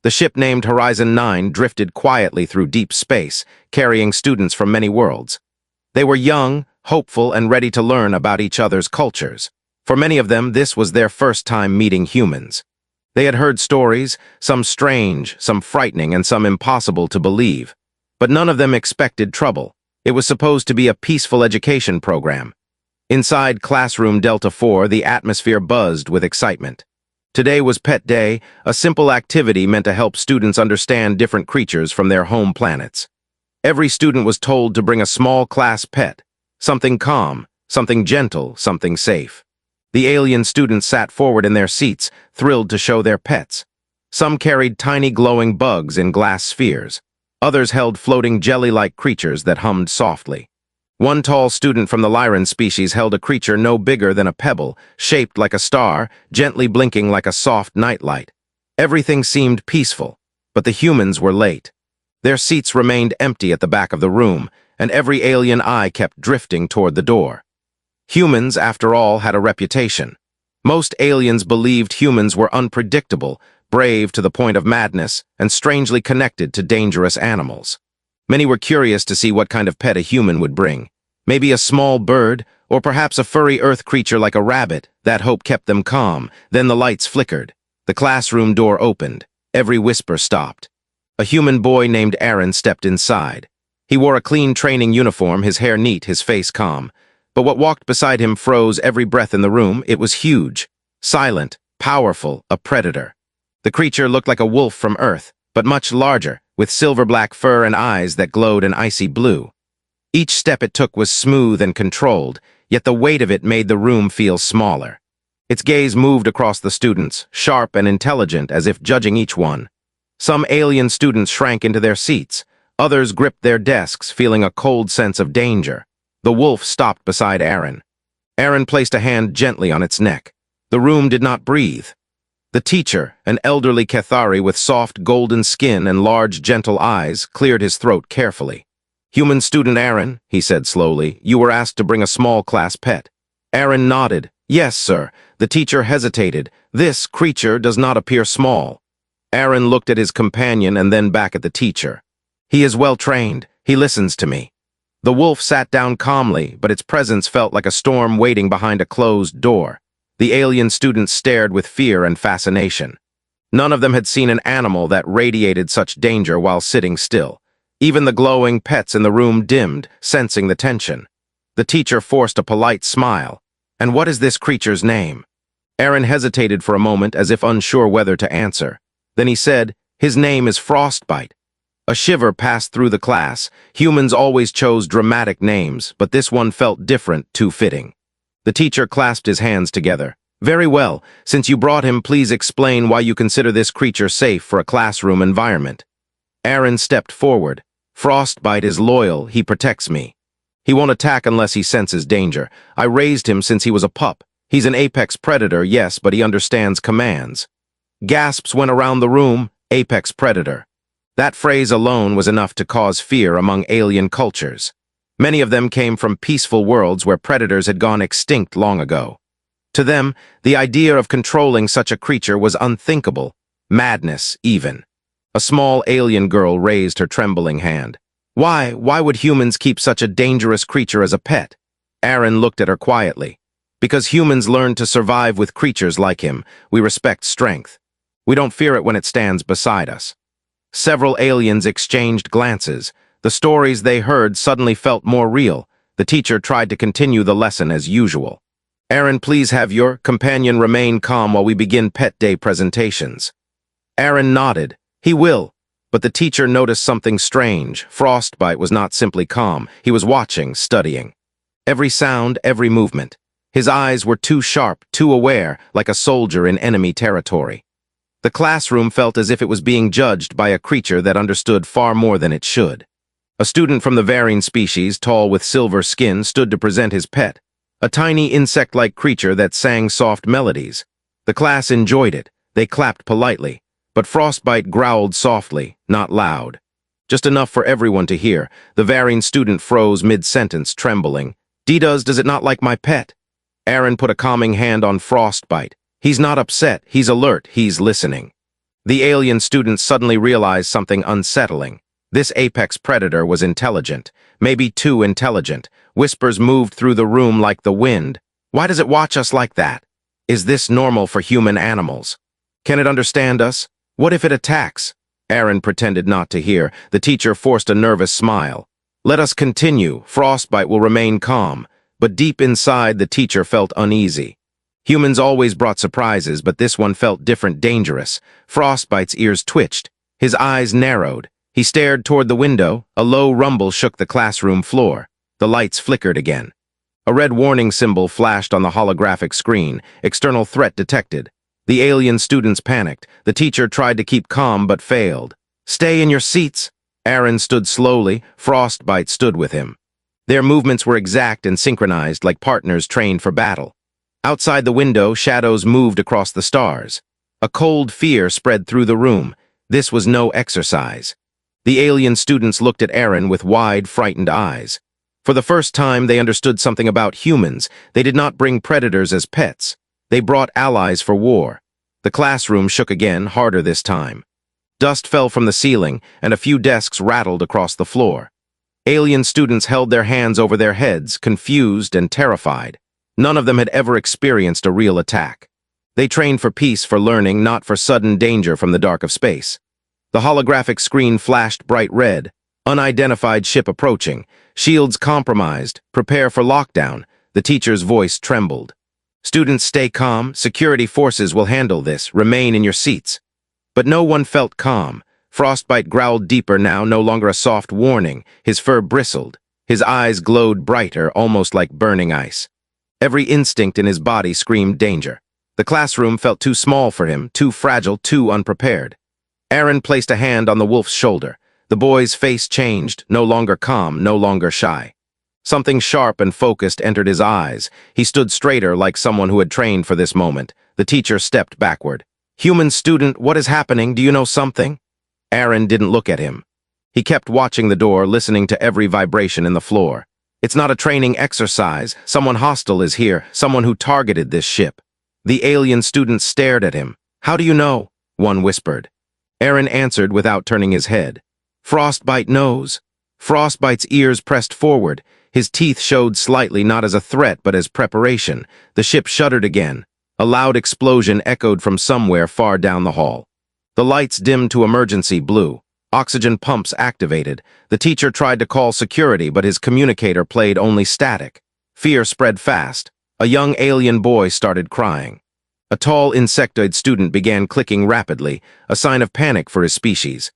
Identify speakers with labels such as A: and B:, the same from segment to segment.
A: The ship named Horizon 9 drifted quietly through deep space, carrying students from many worlds. They were young, hopeful, and ready to learn about each other's cultures. For many of them, this was their first time meeting humans. They had heard stories, some strange, some frightening, and some impossible to believe. But none of them expected trouble. It was supposed to be a peaceful education program. Inside Classroom Delta 4, the atmosphere buzzed with excitement. Today was Pet Day, a simple activity meant to help students understand different creatures from their home planets. Every student was told to bring a small class pet, something calm, something gentle, something safe. The alien students sat forward in their seats, thrilled to show their pets. Some carried tiny glowing bugs in glass spheres. Others held floating jelly-like creatures that hummed softly. One tall student from the Lyran species held a creature no bigger than a pebble, shaped like a star, gently blinking like a soft nightlight. Everything seemed peaceful, but the humans were late. Their seats remained empty at the back of the room, and every alien eye kept drifting toward the door. Humans, after all, had a reputation. Most aliens believed humans were unpredictable, brave to the point of madness, and strangely connected to dangerous animals. Many were curious to see what kind of pet a human would bring. Maybe a small bird, or perhaps a furry earth creature like a rabbit. That hope kept them calm. Then the lights flickered. The classroom door opened. Every whisper stopped. A human boy named Aaron stepped inside. He wore a clean training uniform, his hair neat, his face calm. But what walked beside him froze every breath in the room. It was huge, silent, powerful, a predator. The creature looked like a wolf from Earth, but much larger, with silver-black fur and eyes that glowed an icy blue. Each step it took was smooth and controlled, yet the weight of it made the room feel smaller. Its gaze moved across the students, sharp and intelligent, as if judging each one. Some alien students shrank into their seats. Others gripped their desks, feeling a cold sense of danger. The wolf stopped beside Aaron. Aaron placed a hand gently on its neck. The room did not breathe. The teacher, an elderly Cathari with soft golden skin and large gentle eyes, cleared his throat carefully. "Human student Aaron," he said slowly, "you were asked to bring a small class pet." Aaron nodded. "Yes, sir." The teacher hesitated. "This creature does not appear small." Aaron looked at his companion and then back at the teacher. "He is well trained. He listens to me." The wolf sat down calmly, but its presence felt like a storm waiting behind a closed door. The alien students stared with fear and fascination. None of them had seen an animal that radiated such danger while sitting still. Even the glowing pets in the room dimmed, sensing the tension. The teacher forced a polite smile. "And what is this creature's name?" Aaron hesitated for a moment as if unsure whether to answer. Then he said, "His name is Frostbite." A shiver passed through the class. Humans always chose dramatic names, but this one felt different, too fitting. The teacher clasped his hands together. "Very well. Since you brought him, please explain why you consider this creature safe for a classroom environment." Aaron stepped forward. "Frostbite is loyal. He protects me. He won't attack unless he senses danger. I raised him since he was a pup. He's an apex predator, yes, but he understands commands." Gasps went around the room. Apex predator. That phrase alone was enough to cause fear among alien cultures. Many of them came from peaceful worlds where predators had gone extinct long ago. To them, the idea of controlling such a creature was unthinkable, madness even. A small alien girl raised her trembling hand. Why would humans keep such a dangerous creature as a pet?" Aaron looked at her quietly. "Because humans learned to survive with creatures like him. We respect strength. We don't fear it when it stands beside us." Several aliens exchanged glances. The stories they heard suddenly felt more real. The teacher tried to continue the lesson as usual. "Aaron, please have your companion remain calm while we begin Pet Day presentations." Aaron nodded. "He will." But the teacher noticed something strange. Frostbite was not simply calm. He was watching, studying. Every sound, every movement. His eyes were too sharp, too aware, like a soldier in enemy territory. The classroom felt as if it was being judged by a creature that understood far more than it should. A student from the varying species, tall with silver skin, stood to present his pet, a tiny insect-like creature that sang soft melodies. The class enjoyed it. They clapped politely, but Frostbite growled softly, not loud. Just enough for everyone to hear. The varying student froze mid-sentence, trembling. Does it not like my pet?" Aaron put a calming hand on Frostbite. "He's not upset. He's alert. He's listening." The alien students suddenly realized something unsettling. This apex predator was intelligent, maybe too intelligent. Whispers moved through the room like the wind. Why does it watch us like that? Is this normal for human animals? Can it understand us? What if it attacks? Aaron pretended not to hear. The teacher forced a nervous smile. Let us continue. Frostbite will remain calm. But deep inside, the teacher felt uneasy. Humans always brought surprises, but this one felt different, dangerous. Frostbite's ears twitched. His eyes narrowed. He stared toward the window. A low rumble shook the classroom floor. The lights flickered again. A red warning symbol flashed on the holographic screen. External threat detected. The alien students panicked. The teacher tried to keep calm but failed. Stay in your seats. Aaron stood slowly. Frostbite stood with him. Their movements were exact and synchronized like partners trained for battle. Outside the window, shadows moved across the stars. A cold fear spread through the room. This was no exercise. The alien students looked at Aaron with wide, frightened eyes. For the first time, they understood something about humans. They did not bring predators as pets. They brought allies for war. The classroom shook again, harder this time. Dust fell from the ceiling, and a few desks rattled across the floor. Alien students held their hands over their heads, confused and terrified. None of them had ever experienced a real attack. They trained for peace, for learning, not for sudden danger from the dark of space. The holographic screen flashed bright red. Unidentified ship approaching. Shields compromised. Prepare for lockdown. The teacher's voice trembled. Students, stay calm. Security forces will handle this. Remain in your seats. But no one felt calm. Frostbite growled deeper now, no longer a soft warning. His fur bristled. His eyes glowed brighter, almost like burning ice. Every instinct in his body screamed danger. The classroom felt too small for him, too fragile, too unprepared. Aaron placed a hand on the wolf's shoulder. The boy's face changed, no longer calm, no longer shy. Something sharp and focused entered his eyes. He stood straighter like someone who had trained for this moment. The teacher stepped backward. Human student, what is happening? Do you know something? Aaron didn't look at him. He kept watching the door, listening to every vibration in the floor. It's not a training exercise. Someone hostile is here, someone who targeted this ship. The alien students stared at him. How do you know? One whispered. Aaron answered without turning his head. Frostbite knows. Frostbite's ears pressed forward. His teeth showed slightly, not as a threat, but as preparation. The ship shuddered again. A loud explosion echoed from somewhere far down the hall. The lights dimmed to emergency blue. Oxygen pumps activated. The teacher tried to call security, but his communicator played only static. Fear spread fast. A young alien boy started crying. A tall insectoid student began clicking rapidly, a sign of panic for his species.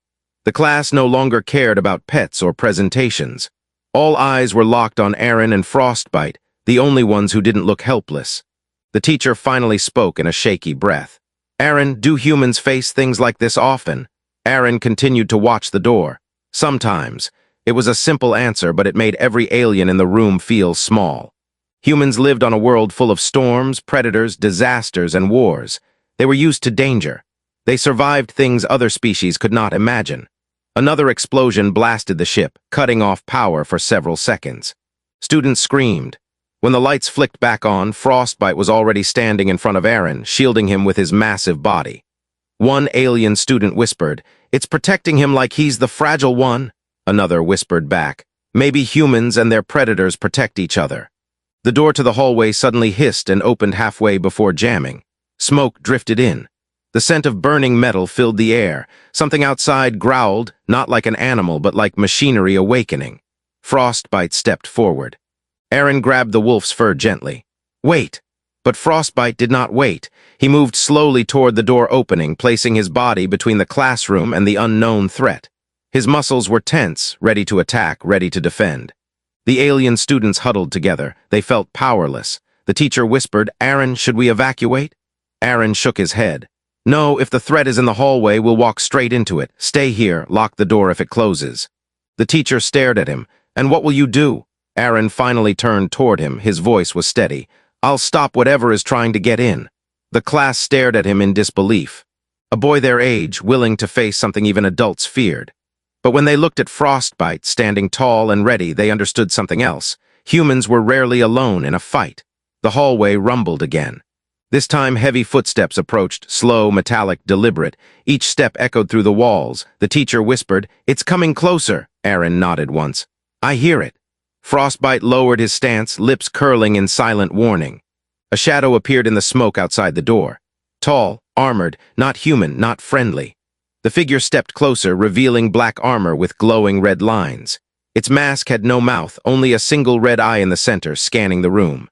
A: The class no longer cared about pets or presentations. All eyes were locked on Aaron and Frostbite, the only ones who didn't look helpless. The teacher finally spoke in a shaky breath. Aaron, do humans face things like this often? Aaron continued to watch the door. Sometimes. It was a simple answer, but it made every alien in the room feel small. Humans lived on a world full of storms, predators, disasters, and wars. They were used to danger. They survived things other species could not imagine. Another explosion blasted the ship, cutting off power for several seconds. Students screamed. When the lights flicked back on, Frostbite was already standing in front of Aaron, shielding him with his massive body. One alien student whispered, "It's protecting him like he's the fragile one." Another whispered back, "Maybe humans and their predators protect each other." The door to the hallway suddenly hissed and opened halfway before jamming. Smoke drifted in. The scent of burning metal filled the air. Something outside growled, not like an animal but like machinery awakening. Frostbite stepped forward. Aaron grabbed the wolf's fur gently. "Wait!" But Frostbite did not wait. He moved slowly toward the door opening, placing his body between the classroom and the unknown threat. His muscles were tense, ready to attack, ready to defend. The alien students huddled together. They felt powerless. The teacher whispered, "Aaron, should we evacuate?" Aaron shook his head. "No, if the threat is in the hallway, we'll walk straight into it. Stay here, lock the door if it closes." The teacher stared at him. "And what will you do?" Aaron finally turned toward him. His voice was steady. "I'll stop whatever is trying to get in." The class stared at him in disbelief. A boy their age, willing to face something even adults feared. But when they looked at Frostbite, standing tall and ready, they understood something else. Humans were rarely alone in a fight. The hallway rumbled again. This time, heavy footsteps approached, slow, metallic, deliberate. Each step echoed through the walls. The teacher whispered, "It's coming closer." Aaron nodded once. "I hear it." Frostbite lowered his stance, lips curling in silent warning. A shadow appeared in the smoke outside the door. Tall, armored, not human, not friendly. The figure stepped closer, revealing black armor with glowing red lines. Its mask had no mouth, only a single red eye in the center, scanning the room.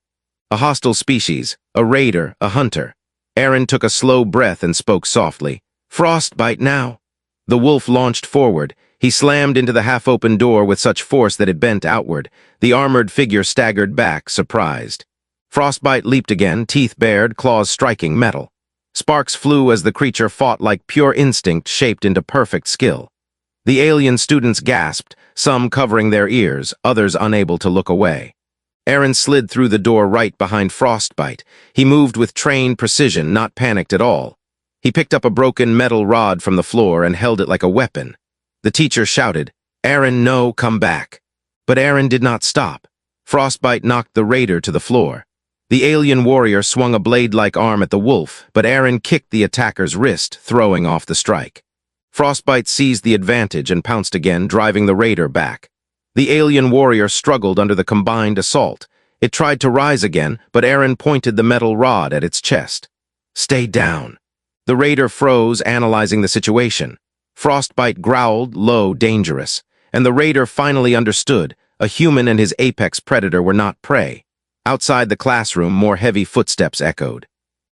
A: A hostile species, a raider, a hunter. Aaron took a slow breath and spoke softly. "Frostbite now." The wolf launched forward. He slammed into the half-open door with such force that it bent outward. The armored figure staggered back, surprised. Frostbite leaped again, teeth bared, claws striking metal. Sparks flew as the creature fought like pure instinct shaped into perfect skill. The alien students gasped, some covering their ears, others unable to look away. Aaron slid through the door right behind Frostbite. He moved with trained precision, not panicked at all. He picked up a broken metal rod from the floor and held it like a weapon. The teacher shouted, "Aaron, no, come back." But Aaron did not stop. Frostbite knocked the raider to the floor. The alien warrior swung a blade-like arm at the wolf, but Aaron kicked the attacker's wrist, throwing off the strike. Frostbite seized the advantage and pounced again, driving the raider back. The alien warrior struggled under the combined assault. It tried to rise again, but Aaron pointed the metal rod at its chest. "Stay down." The raider froze, analyzing the situation. Frostbite growled, low, dangerous, and the raider finally understood. A human and his apex predator were not prey. Outside the classroom, more heavy footsteps echoed.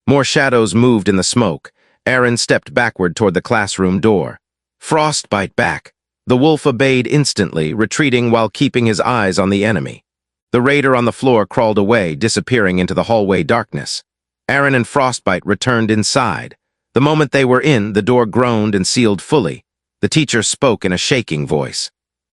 A: More shadows moved in the smoke. Aaron stepped backward toward the classroom door. "Frostbite back." The wolf obeyed instantly, retreating while keeping his eyes on the enemy. The raider on the floor crawled away, disappearing into the hallway darkness. Aaron and Frostbite returned inside. The moment they were in, the door groaned and sealed fully. The teacher spoke in a shaking voice.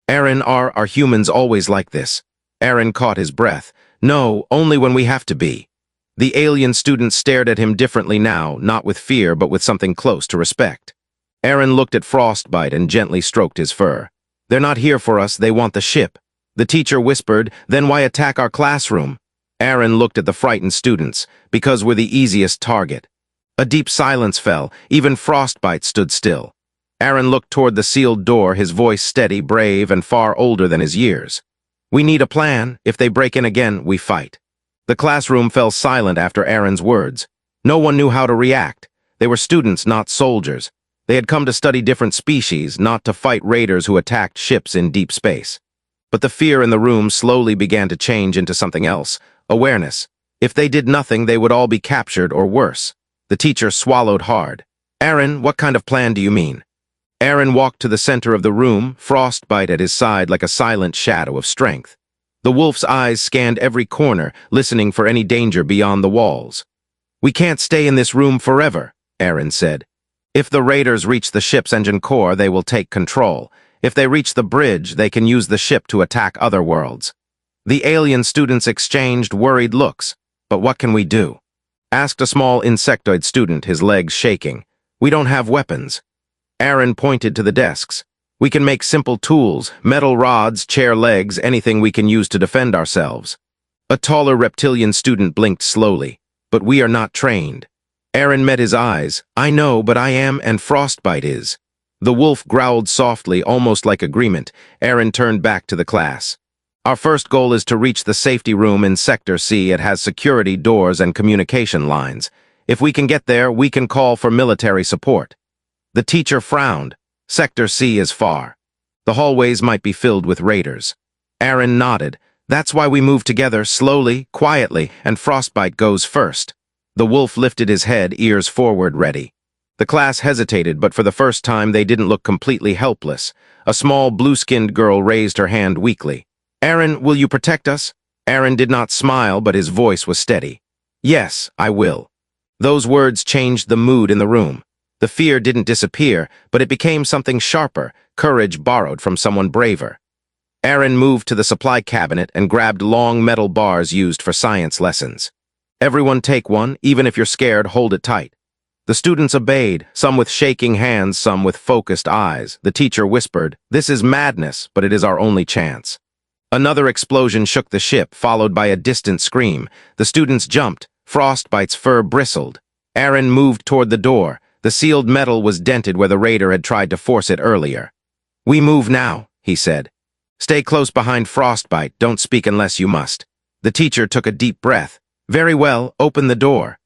A: "Aaron, are humans always like this?" Aaron caught his breath. "No, only when we have to be." The alien student stared at him differently now, not with fear, but with something close to respect. Aaron looked at Frostbite and gently stroked his fur. "They're not here for us, they want the ship." The teacher whispered, "Then why attack our classroom?" Aaron looked at the frightened students, "Because we're the easiest target." A deep silence fell. Even Frostbite stood still. Aaron looked toward the sealed door, his voice steady, brave, and far older than his years. "We need a plan. If they break in again, we fight." The classroom fell silent after Aaron's words. No one knew how to react. They were students, not soldiers. They had come to study different species, not to fight raiders who attacked ships in deep space. But the fear in the room slowly began to change into something else, awareness. If they did nothing, they would all be captured or worse. The teacher swallowed hard. "Aaron, what kind of plan do you mean?" Aaron walked to the center of the room, Frostbite at his side like a silent shadow of strength. The wolf's eyes scanned every corner, listening for any danger beyond the walls. "We can't stay in this room forever," Aaron said. "If the raiders reach the ship's engine core, they will take control. If they reach the bridge, they can use the ship to attack other worlds." The alien students exchanged worried looks. "But what can we do?" asked a small insectoid student, his legs shaking. "We don't have weapons." Aaron pointed to the desks. "We can make simple tools, metal rods, chair legs, anything we can use to defend ourselves." A taller reptilian student blinked slowly. "But we are not trained." Aaron met his eyes. "I know, but I am, and Frostbite is." The wolf growled softly, almost like agreement. Aaron turned back to the class. "Our first goal is to reach the safety room in Sector C. It has security doors and communication lines. If we can get there, we can call for military support." The teacher frowned. "Sector C is far. The hallways might be filled with raiders." Aaron nodded. "That's why we move together, slowly, quietly, and Frostbite goes first." The wolf lifted his head, ears forward, ready. The class hesitated, but for the first time they didn't look completely helpless. A small, blue-skinned girl raised her hand weakly. "Aaron, will you protect us?" Aaron did not smile, but his voice was steady. "Yes, I will." Those words changed the mood in the room. The fear didn't disappear, but it became something sharper, courage borrowed from someone braver. Aaron moved to the supply cabinet and grabbed long metal bars used for science lessons. "Everyone take one, even if you're scared, hold it tight." The students obeyed, some with shaking hands, some with focused eyes. The teacher whispered, "This is madness, but it is our only chance." Another explosion shook the ship, followed by a distant scream. The students jumped. Frostbite's fur bristled. Aaron moved toward the door. The sealed metal was dented where the raider had tried to force it earlier. "We move now," he said. "Stay close behind Frostbite. Don't speak unless you must." The teacher took a deep breath. "Very well, open the door."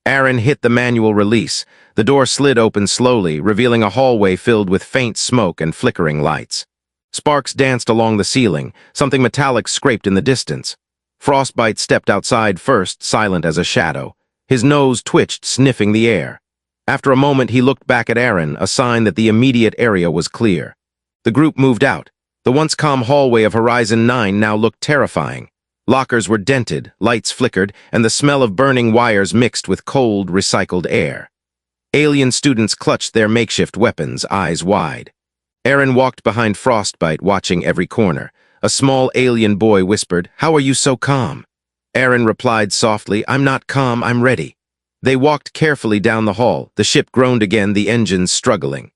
A: Aaron hit the manual release. The door slid open slowly, revealing a hallway filled with faint smoke and flickering lights. Sparks danced along the ceiling. Something metallic scraped in the distance. Frostbite stepped outside first, silent as a shadow. His nose twitched, sniffing the air. After a moment, he looked back at Aaron, a sign that the immediate area was clear. The group moved out. The once calm hallway of Horizon 9 now looked terrifying. Lockers were dented, lights flickered, and the smell of burning wires mixed with cold, recycled air. Alien students clutched their makeshift weapons, eyes wide. Aaron walked behind Frostbite, watching every corner. A small alien boy whispered, "How are you so calm?" Aaron replied softly, "I'm not calm, I'm ready." They walked carefully down the hall. The ship groaned again, the engines struggling.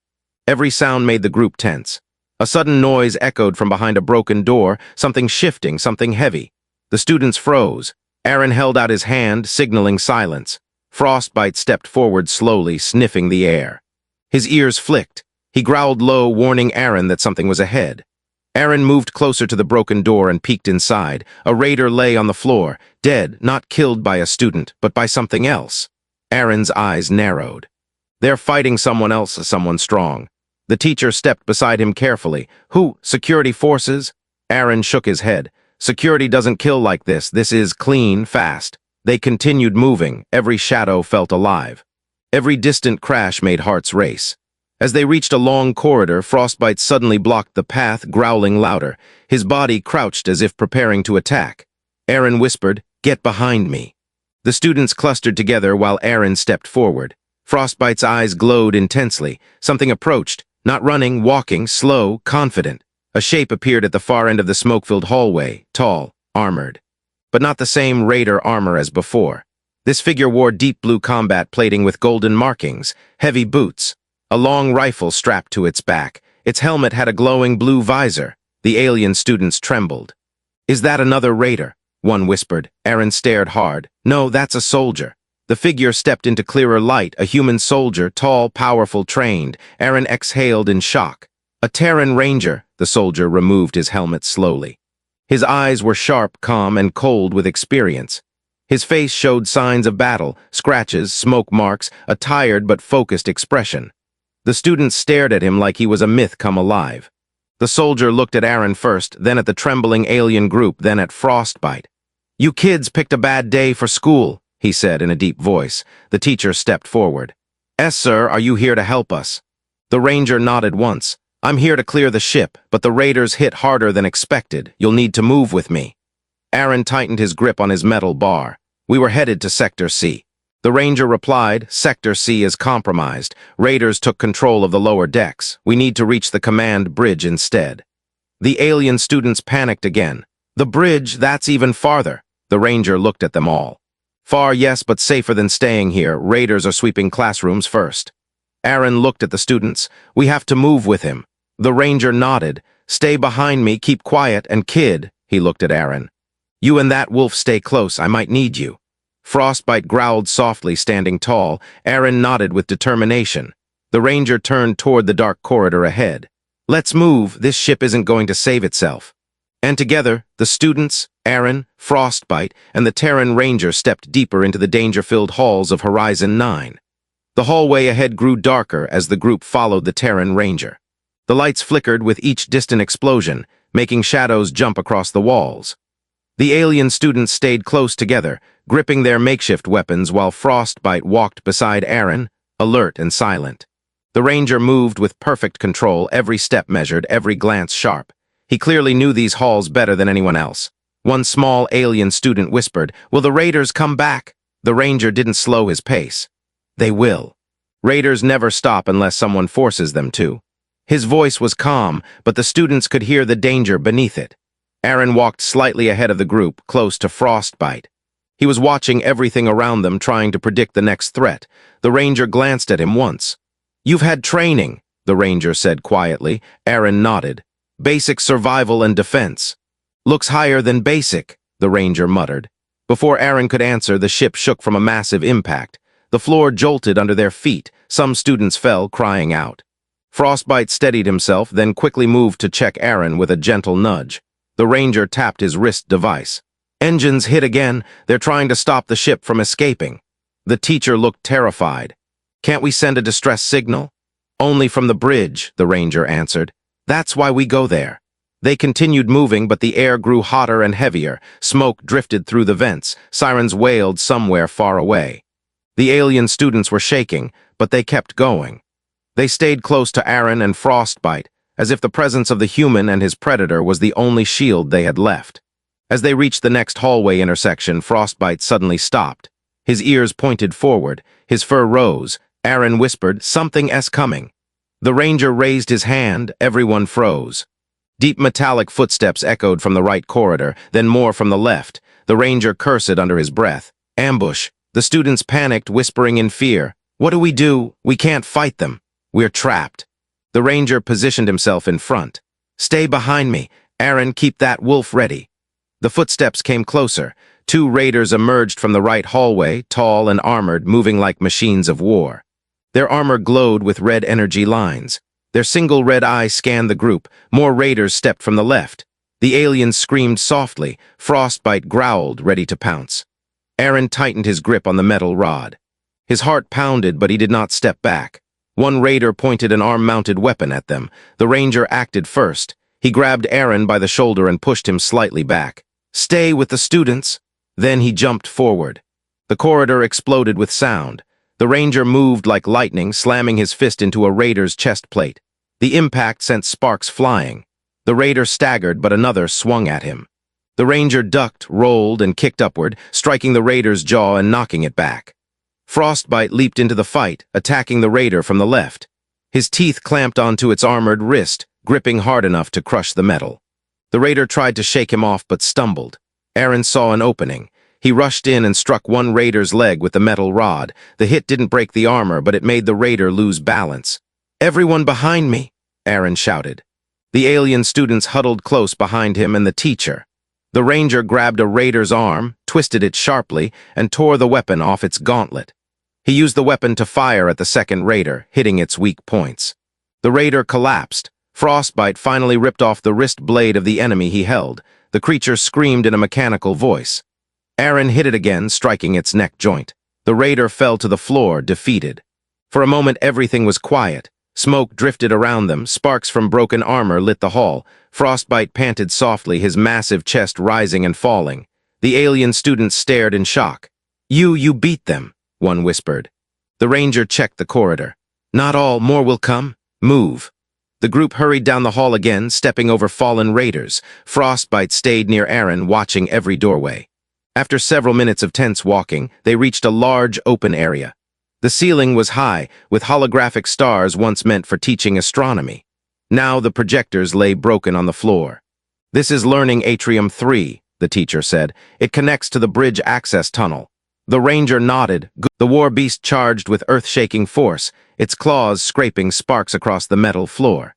A: Every sound made the group tense. A sudden noise echoed from behind a broken door, something shifting, something heavy. The students froze. Aaron held out his hand, signaling silence. Frostbite stepped forward slowly, sniffing the air. His ears flicked. He growled low, warning Aaron that something was ahead. Aaron moved closer to the broken door and peeked inside. A raider lay on the floor, dead, not killed by a student, but by something else. Aaron's eyes narrowed. "They're fighting someone else, someone strong." The teacher stepped beside him carefully. "Who? Security forces?" Aaron shook his head. "Security doesn't kill like this. This is clean, fast." They continued moving. Every shadow felt alive. Every distant crash made hearts race. As they reached a long corridor, Frostbite suddenly blocked the path, growling louder. His body crouched as if preparing to attack. Aaron whispered, "Get behind me." The students clustered together while Aaron stepped forward. Frostbite's eyes glowed intensely. Something approached, not running, walking, slow, confident. A shape appeared at the far end of the smoke-filled hallway, tall, armored. But not the same raider armor as before. This figure wore deep blue combat plating with golden markings, heavy boots, a long rifle strapped to its back. Its helmet had a glowing blue visor. The alien students trembled. "Is that another raider?" one whispered. Aaron stared hard. "No, that's a soldier." The figure stepped into clearer light, a human soldier, tall, powerful, trained. Aaron exhaled in shock. "A Terran Ranger." The soldier removed his helmet slowly. His eyes were sharp, calm, and cold with experience. His face showed signs of battle, scratches, smoke marks, a tired but focused expression. The students stared at him like he was a myth come alive. The soldier looked at Aaron first, then at the trembling alien group, then at Frostbite. "You kids picked a bad day for school," he said in a deep voice. The teacher stepped forward. "Yes, sir, are you here to help us?" The ranger nodded once. "I'm here to clear the ship, but the raiders hit harder than expected. You'll need to move with me." Aaron tightened his grip on his metal bar. "We were headed to Sector C." The ranger replied, "Sector C is compromised. Raiders took control of the lower decks. We need to reach the command bridge instead." The alien students panicked again. "The bridge, that's even farther." The ranger looked at them all. "Far, yes, but safer than staying here. Raiders are sweeping classrooms first." Aaron looked at the students. "We have to move with him." The ranger nodded. "Stay behind me, keep quiet, and kid," he looked at Aaron. "You and that wolf stay close, I might need you." Frostbite growled softly, standing tall. Aaron nodded with determination. The ranger turned toward the dark corridor ahead. "Let's move, this ship isn't going to save itself." And together, the students, Aaron, Frostbite, and the Terran Ranger stepped deeper into the danger-filled halls of Horizon 9. The hallway ahead grew darker as the group followed the Terran Ranger. The lights flickered with each distant explosion, making shadows jump across the walls. The alien students stayed close together, gripping their makeshift weapons while Frostbite walked beside Aaron, alert and silent. The Ranger moved with perfect control, every step measured, every glance sharp. He clearly knew these halls better than anyone else. One small alien student whispered, "Will the Raiders come back?" The Ranger didn't slow his pace. "They will. Raiders never stop unless someone forces them to." His voice was calm, but the students could hear the danger beneath it. Aaron walked slightly ahead of the group, close to Frostbite. He was watching everything around them, trying to predict the next threat. The Ranger glanced at him once. "You've had training," the Ranger said quietly. Aaron nodded. "Basic survival and defense." "Looks higher than basic," the Ranger muttered. Before Aaron could answer, the ship shook from a massive impact. The floor jolted under their feet. Some students fell, crying out. Frostbite steadied himself, then quickly moved to check Aaron with a gentle nudge. The ranger tapped his wrist device. Engines hit again. They're trying to stop the ship from escaping. The teacher looked terrified. Can't we send a distress signal? Only from the bridge, the ranger answered. That's why we go there. They continued moving, but the air grew hotter and heavier. Smoke drifted through the vents. Sirens wailed somewhere far away. The alien students were shaking, but they kept going. They stayed close to Aaron and Frostbite, as if the presence of the human and his predator was the only shield they had left. As they reached the next hallway intersection, Frostbite suddenly stopped. His ears pointed forward. His fur rose. Aaron whispered, "Something's coming." The ranger raised his hand. Everyone froze. Deep metallic footsteps echoed from the right corridor, then more from the left. The ranger cursed under his breath. Ambush. The students panicked, whispering in fear. What do? We can't fight them. We're trapped. The ranger positioned himself in front. Stay behind me. Aaron, keep that wolf ready. The footsteps came closer. 2 raiders emerged from the right hallway, tall and armored, moving like machines of war. Their armor glowed with red energy lines. Their single red eye scanned the group. More raiders stepped from the left. The aliens screamed softly. Frostbite growled, ready to pounce. Aaron tightened his grip on the metal rod. His heart pounded, but he did not step back. One raider pointed an arm-mounted weapon at them. The ranger acted first. He grabbed Aaron by the shoulder and pushed him slightly back. Stay with the students. Then he jumped forward. The corridor exploded with sound. The ranger moved like lightning, slamming his fist into a raider's chest plate. The impact sent sparks flying. The raider staggered, but another swung at him. The ranger ducked, rolled, and kicked upward, striking the raider's jaw and knocking it back. Frostbite leaped into the fight, attacking the raider from the left. His teeth clamped onto its armored wrist, gripping hard enough to crush the metal. The raider tried to shake him off, but stumbled. Aaron saw an opening. He rushed in and struck one raider's leg with the metal rod. The hit didn't break the armor, but it made the raider lose balance. Everyone behind me, Aaron shouted. The alien students huddled close behind him and the teacher. The ranger grabbed a raider's arm, twisted it sharply, and tore the weapon off its gauntlet. He used the weapon to fire at the second raider, hitting its weak points. The raider collapsed. Frostbite finally ripped off the wrist blade of the enemy he held. The creature screamed in a mechanical voice. Aaron hit it again, striking its neck joint. The raider fell to the floor, defeated. For a moment, everything was quiet. Smoke drifted around them. Sparks from broken armor lit the hall. Frostbite panted softly, his massive chest rising and falling. The alien students stared in shock. You beat them," one whispered. The ranger checked the corridor. "Not all, more will come. Move." The group hurried down the hall again, stepping over fallen raiders. Frostbite stayed near Aaron, watching every doorway. After several minutes of tense walking, they reached a large open area. The ceiling was high, with holographic stars once meant for teaching astronomy. Now the projectors lay broken on the floor. "This is Learning Atrium 3, the teacher said. "It connects to the bridge access tunnel." The ranger nodded. The war beast charged with earth-shaking force, its claws scraping sparks across the metal floor.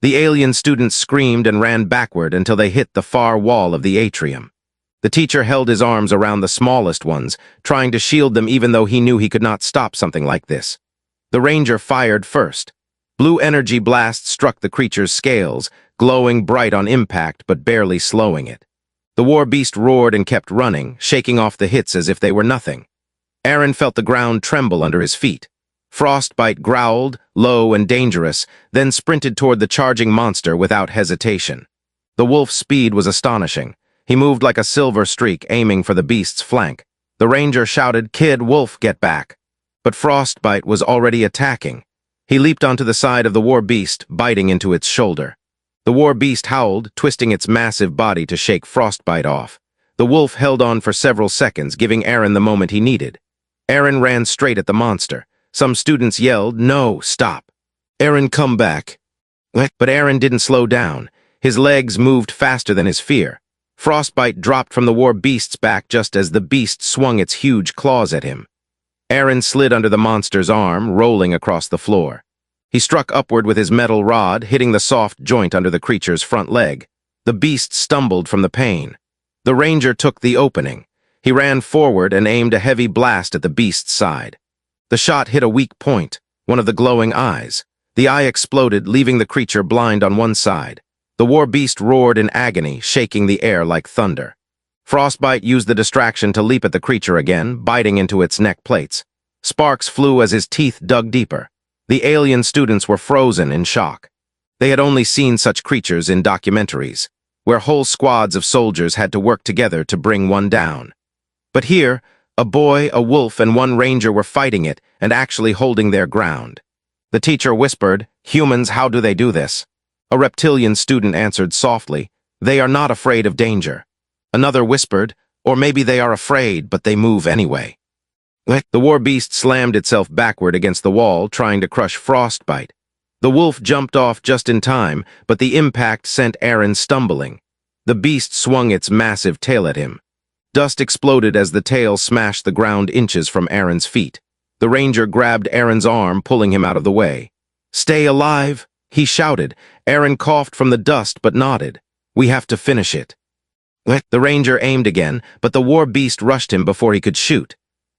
A: The alien students screamed and ran backward until they hit the far wall of the atrium. The teacher held his arms around the smallest ones, trying to shield them even though he knew he could not stop something like this. The ranger fired first. Blue energy blasts struck the creature's scales, glowing bright on impact but barely slowing it. The war beast roared and kept running, shaking off the hits as if they were nothing. Aaron felt the ground tremble under his feet. Frostbite growled, low and dangerous, then sprinted toward the charging monster without hesitation. The wolf's speed was astonishing. He moved like a silver streak, aiming for the beast's flank. The ranger shouted, "Kid, wolf, get back." But Frostbite was already attacking. He leaped onto the side of the war beast, biting into its shoulder. The war beast howled, twisting its massive body to shake Frostbite off. The wolf held on for several seconds, giving Aaron the moment he needed. Aaron ran straight at the monster. Some students yelled, "No, stop." "Aaron, come back." But Aaron didn't slow down. His legs moved faster than his fear. Frostbite dropped from the war beast's back just as the beast swung its huge claws at him. Aaron slid under the monster's arm, rolling across the floor. He struck upward with his metal rod, hitting the soft joint under the creature's front leg. The beast stumbled from the pain. The ranger took the opening. He ran forward and aimed a heavy blast at the beast's side. The shot hit a weak point, one of the glowing eyes. The eye exploded, leaving the creature blind on one side. The war beast roared in agony, shaking the air like thunder. Frostbite used the distraction to leap at the creature again, biting into its neck plates. Sparks flew as his teeth dug deeper. The alien students were frozen in shock. They had only seen such creatures in documentaries, where whole squads of soldiers had to work together to bring one down. But here, a boy, a wolf, and one ranger were fighting it and actually holding their ground. The teacher whispered, "Humans, how do they do this?" A reptilian student answered softly, "They are not afraid of danger." Another whispered, "Or maybe they are afraid, but they move anyway." The war beast slammed itself backward against the wall, trying to crush Frostbite. The wolf jumped off just in time, but the impact sent Aaron stumbling. The beast swung its massive tail at him. Dust exploded as the tail smashed the ground inches from Aaron's feet. The ranger grabbed Aaron's arm, pulling him out of the way. "Stay alive," he shouted. Aaron coughed from the dust but nodded. "We have to finish it." The ranger aimed again, but the war beast rushed him before he could shoot.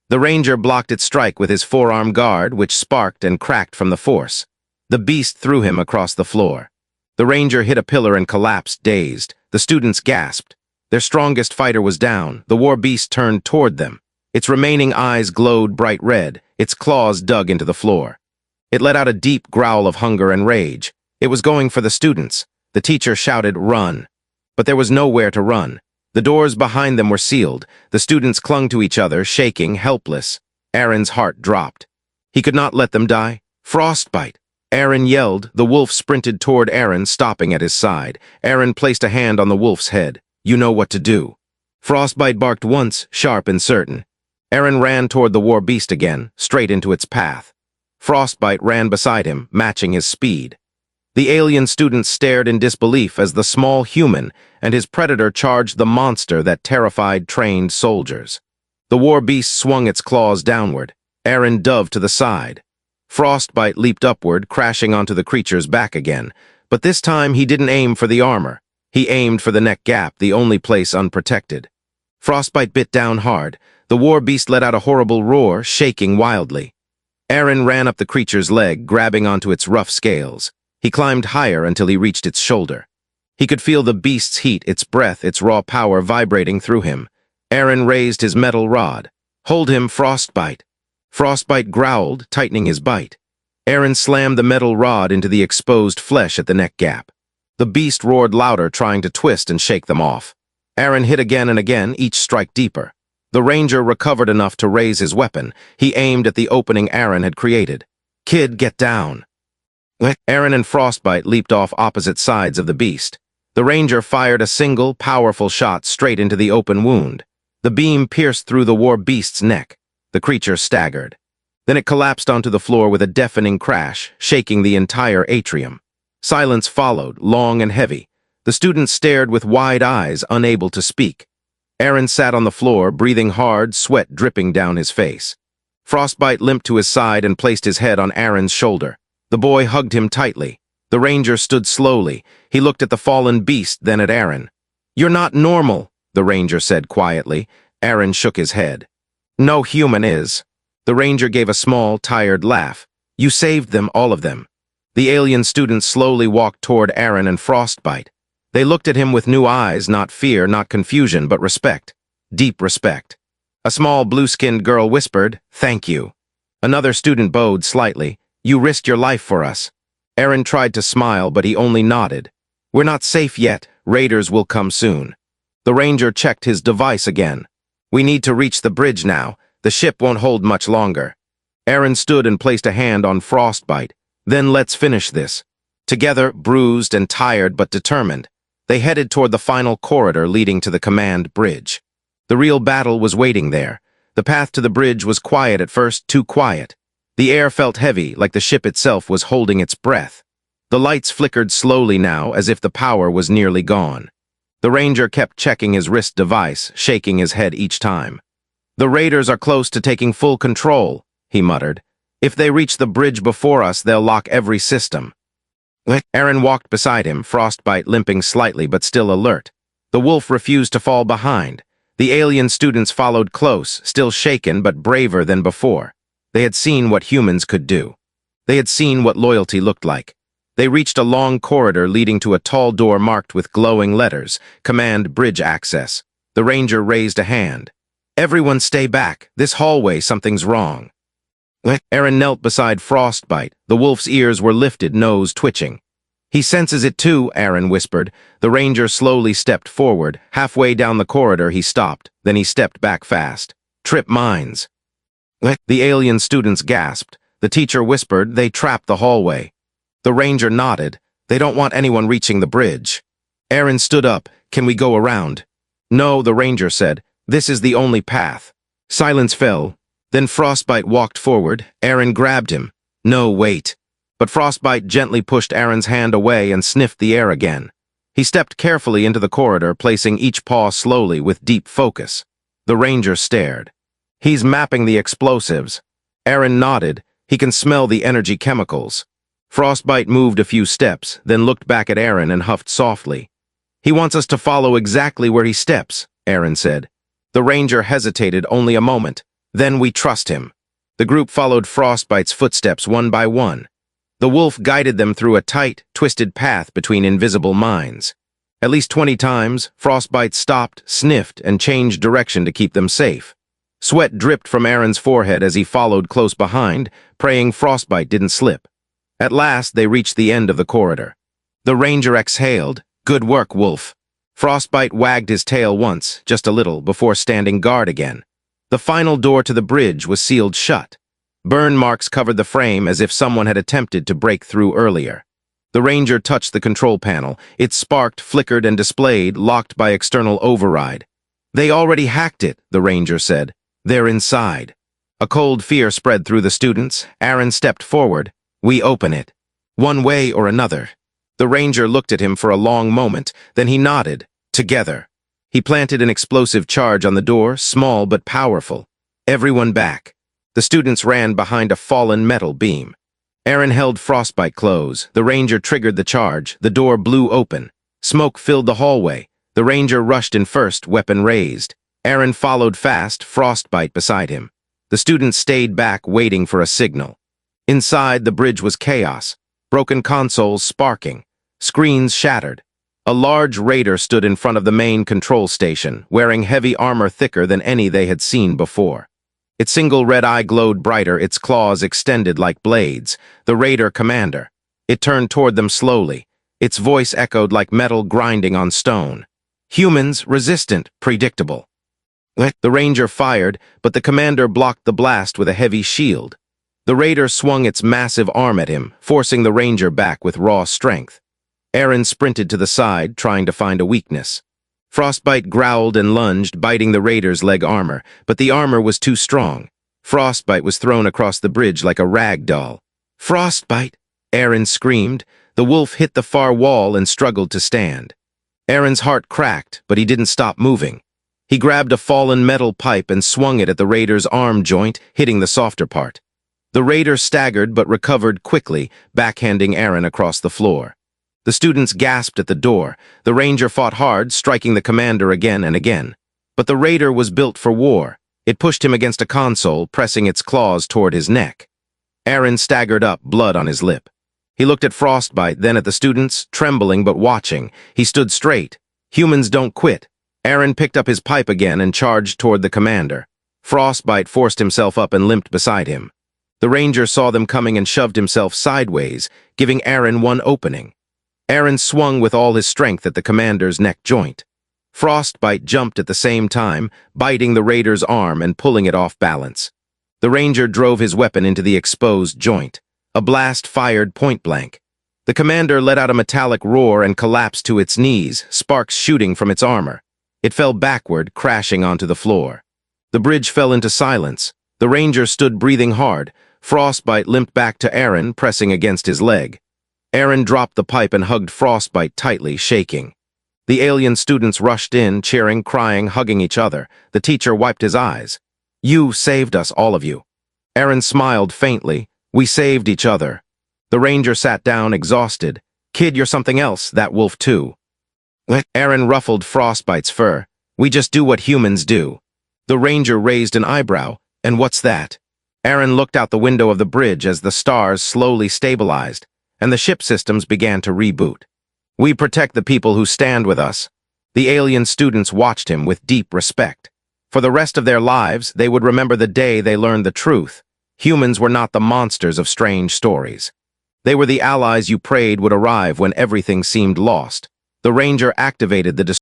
A: The ranger blocked its strike with his forearm guard, which sparked and cracked from the force. The beast threw him across the floor. The ranger hit a pillar and collapsed, dazed. The students gasped. Their strongest fighter was down. The war beast turned toward them. Its remaining eyes glowed bright red. Its claws dug into the floor. It let out a deep growl of hunger and rage. It was going for the students. The teacher shouted, "Run!" But there was nowhere to run. The doors behind them were sealed. The students clung to each other, shaking, helpless. Aaron's heart dropped. He could not let them die. Frostbite! Aaron yelled. The wolf sprinted toward Aaron, stopping at his side. Aaron placed a hand on the wolf's head. "You know what to do." Frostbite barked once, sharp and certain. Aaron ran toward the war beast again, straight into its path. Frostbite ran beside him, matching his speed. The alien students stared in disbelief as the small human and his predator charged the monster that terrified trained soldiers. The war beast swung its claws downward. Aaron dove to the side. Frostbite leaped upward, crashing onto the creature's back again. But this time he didn't aim for the armor. He aimed for the neck gap, the only place unprotected. Frostbite bit down hard. The war beast let out a horrible roar, shaking wildly. Aaron ran up the creature's leg, grabbing onto its rough scales. He climbed higher until he reached its shoulder. He could feel the beast's heat, its breath, its raw power vibrating through him. Aaron raised his metal rod. "Hold him, Frostbite." Frostbite growled, tightening his bite. Aaron slammed the metal rod into the exposed flesh at the neck gap. The beast roared louder, trying to twist and shake them off. Aaron hit again and again, each strike deeper. The ranger recovered enough to raise his weapon. He aimed at the opening Aaron had created. "Kid, get down." Aaron and Frostbite leaped off opposite sides of the beast. The ranger fired a single, powerful shot straight into the open wound. The beam pierced through the war beast's neck. The creature staggered. Then it collapsed onto the floor with a deafening crash, shaking the entire atrium. Silence followed, long and heavy. The students stared with wide eyes, unable to speak. Aaron sat on the floor, breathing hard, sweat dripping down his face. Frostbite limped to his side and placed his head on Aaron's shoulder. The boy hugged him tightly. The ranger stood slowly. He looked at the fallen beast, then at Aaron. "You're not normal," the ranger said quietly. Aaron shook his head. "No human is." The ranger gave a small, tired laugh. "You saved them, all of them." The alien students slowly walked toward Aaron and Frostbite. They looked at him with new eyes, not fear, not confusion, but respect. Deep respect. A small blue-skinned girl whispered, "Thank you." Another student bowed slightly. "You risked your life for us." Aaron tried to smile, but he only nodded. "We're not safe yet. Raiders will come soon." The ranger checked his device again. "We need to reach the bridge now. The ship won't hold much longer." Aaron stood and placed a hand on Frostbite. "Then let's finish this." Together, bruised and tired but determined, they headed toward the final corridor leading to the command bridge. The real battle was waiting there. The path to the bridge was quiet at first, too quiet. The air felt heavy, like the ship itself was holding its breath. The lights flickered slowly now, as if the power was nearly gone. The ranger kept checking his wrist device, shaking his head each time. "The raiders are close to taking full control," he muttered. "If they reach the bridge before us, they'll lock every system." Aaron walked beside him, Frostbite limping slightly but still alert. The wolf refused to fall behind. The alien students followed close, still shaken but braver than before. They had seen what humans could do. They had seen what loyalty looked like. They reached a long corridor leading to a tall door marked with glowing letters, Command Bridge Access. The ranger raised a hand. Everyone stay back. This hallway, something's wrong. Aaron knelt beside Frostbite. The wolf's ears were lifted, nose twitching. He senses it too, Aaron whispered. The ranger slowly stepped forward. Halfway down the corridor, he stopped. Then he stepped back fast. Trip mines. The alien students gasped. The teacher whispered, they trapped the hallway. The ranger nodded. They don't want anyone reaching the bridge. Aaron stood up. Can we go around? No, the ranger said. This is the only path. Silence fell. Then Frostbite walked forward. Aaron grabbed him. No, wait. But Frostbite gently pushed Aaron's hand away and sniffed the air again. He stepped carefully into the corridor, placing each paw slowly with deep focus. The ranger stared. He's mapping the explosives. Aaron nodded. He can smell the energy chemicals. Frostbite moved a few steps, then looked back at Aaron and huffed softly. He wants us to follow exactly where he steps, Aaron said. The ranger hesitated only a moment. Then we trust him. The group followed Frostbite's footsteps one by one. The wolf guided them through a tight, twisted path between invisible mines. At least 20 times, Frostbite stopped, sniffed, and changed direction to keep them safe. Sweat dripped from Aaron's forehead as he followed close behind, praying Frostbite didn't slip. At last, they reached the end of the corridor. The ranger exhaled. Good work, Wolf. Frostbite wagged his tail once, just a little, before standing guard again. The final door to the bridge was sealed shut. Burn marks covered the frame as if someone had attempted to break through earlier. The ranger touched the control panel. It sparked, flickered, and displayed, locked by external override. They already hacked it, the ranger said. They're inside. A cold fear spread through the students. Aaron stepped forward. We open it. One way or another. The ranger looked at him for a long moment, then he nodded. Together. He planted an explosive charge on the door, small but powerful. Everyone back. The students ran behind a fallen metal beam. Aaron held Frostbite close. The ranger triggered the charge. The door blew open. Smoke filled the hallway. The ranger rushed in first, weapon raised. Aaron followed fast, Frostbite beside him. The students stayed back, waiting for a signal. Inside, the bridge was chaos. Broken consoles sparking. Screens shattered. A large raider stood in front of the main control station, wearing heavy armor thicker than any they had seen before. Its single red eye glowed brighter, its claws extended like blades. The raider commander. It turned toward them slowly. Its voice echoed like metal grinding on stone. Humans, resistant, predictable. The ranger fired, but the commander blocked the blast with a heavy shield. The raider swung its massive arm at him, forcing the ranger back with raw strength. Aaron sprinted to the side, trying to find a weakness. Frostbite growled and lunged, biting the raider's leg armor, but the armor was too strong. Frostbite was thrown across the bridge like a rag doll. Frostbite! Aaron screamed. The wolf hit the far wall and struggled to stand. Aaron's heart cracked, but he didn't stop moving. He grabbed a fallen metal pipe and swung it at the raider's arm joint, hitting the softer part. The raider staggered but recovered quickly, backhanding Aaron across the floor. The students gasped at the door. The ranger fought hard, striking the commander again and again. But the raider was built for war. It pushed him against a console, pressing its claws toward his neck. Aaron staggered up, blood on his lip. He looked at Frostbite, then at the students, trembling but watching. He stood straight. Humans don't quit. Aaron picked up his pipe again and charged toward the commander. Frostbite forced himself up and limped beside him. The ranger saw them coming and shoved himself sideways, giving Aaron one opening. Aaron swung with all his strength at the commander's neck joint. Frostbite jumped at the same time, biting the raider's arm and pulling it off balance. The ranger drove his weapon into the exposed joint. A blast fired point blank. The commander let out a metallic roar and collapsed to its knees, sparks shooting from its armor. It fell backward, crashing onto the floor. The bridge fell into silence. The ranger stood breathing hard. Frostbite limped back to Aaron, pressing against his leg. Aaron dropped the pipe and hugged Frostbite tightly, shaking. The alien students rushed in, cheering, crying, hugging each other. The teacher wiped his eyes. You saved us, all of you. Aaron smiled faintly. We saved each other. The ranger sat down, exhausted. Kid, you're something else, that wolf too. Aaron ruffled Frostbite's fur. We just do what humans do. The ranger raised an eyebrow. And what's that? Aaron looked out the window of the bridge as the stars slowly stabilized, and the ship systems began to reboot. We protect the people who stand with us. The alien students watched him with deep respect. For the rest of their lives, they would remember the day they learned the truth. Humans were not the monsters of strange stories. They were the allies you prayed would arrive when everything seemed lost. The ranger activated the